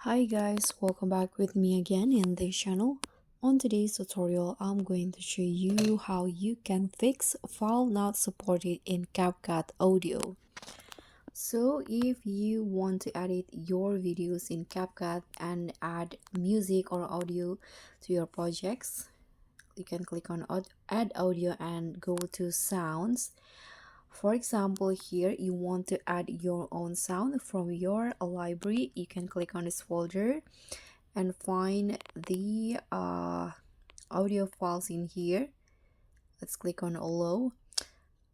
Hi guys, welcome back with me again in this channel. On today's tutorial, I'm going to show you how you can fix file not supported in Capcut Audio. So if you want to edit your videos in Capcut and add music or audio to your projects, you can click on add audio and go to sounds. For example, here you want to add your own sound from your library. You can click on this folder and find the audio files in here. Let's click on allow.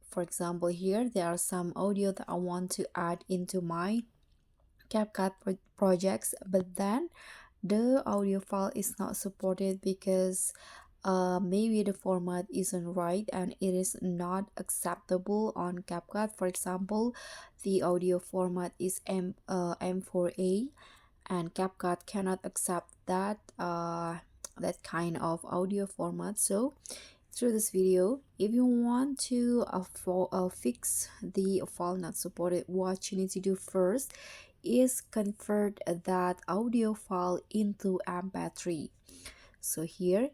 For example, here there are some audio that I want to add into my Capcut projects, but then the audio file is not supported because maybe the format isn't right and it is not acceptable on Capcut. For example, the audio format is M4A and Capcut cannot accept that that kind of audio format. So through this video, if you want to fix the file not supported, what you need to do first is convert that audio file into MP3. So here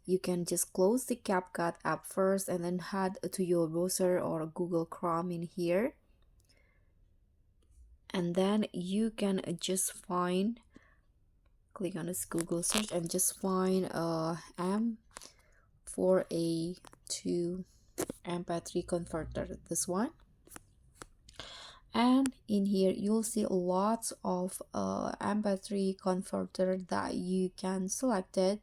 you can just close the Capcut app first and then head to your browser or Google Chrome in here, and then you can just find, click on this Google search and just find M4A to MP3 converter, this one. And in here you'll see lots of MP3 converter that you can select it.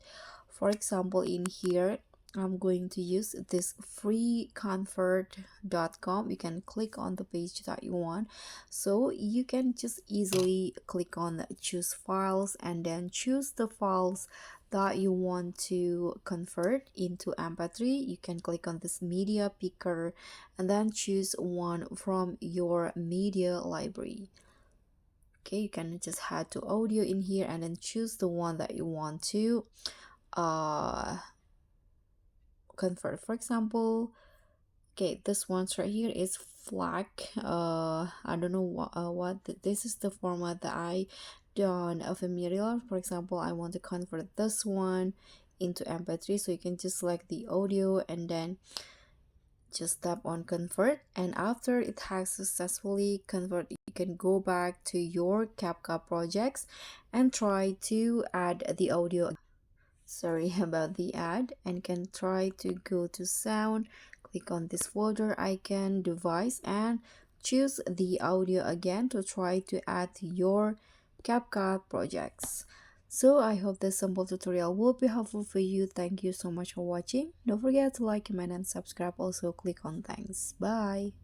For example, in here I'm going to use this freeconvert.com. You can click on the page that you want, so you can just easily click on choose files and then choose the files that you want to convert into MP3. You can click on this media picker and then choose one from your media library. Okay, you can just head to audio in here and then choose the one that you want to convert. For example, okay, this one's right here is FLAC. I don't know what this is the format that I don't familiar. For example, I want to convert this one into MP3, so you can just select the audio and then just tap on convert, and after it has successfully converted, you can go back to your Capcut projects and try to add the audio. Sorry about the ad. And can try to go to sound, click on this folder icon, device, and choose the audio again to try to add to your Capcut projects. So I hope this simple tutorial will be helpful for you. Thank you so much for watching. Don't forget to like, comment, and subscribe. Also click on thanks. Bye.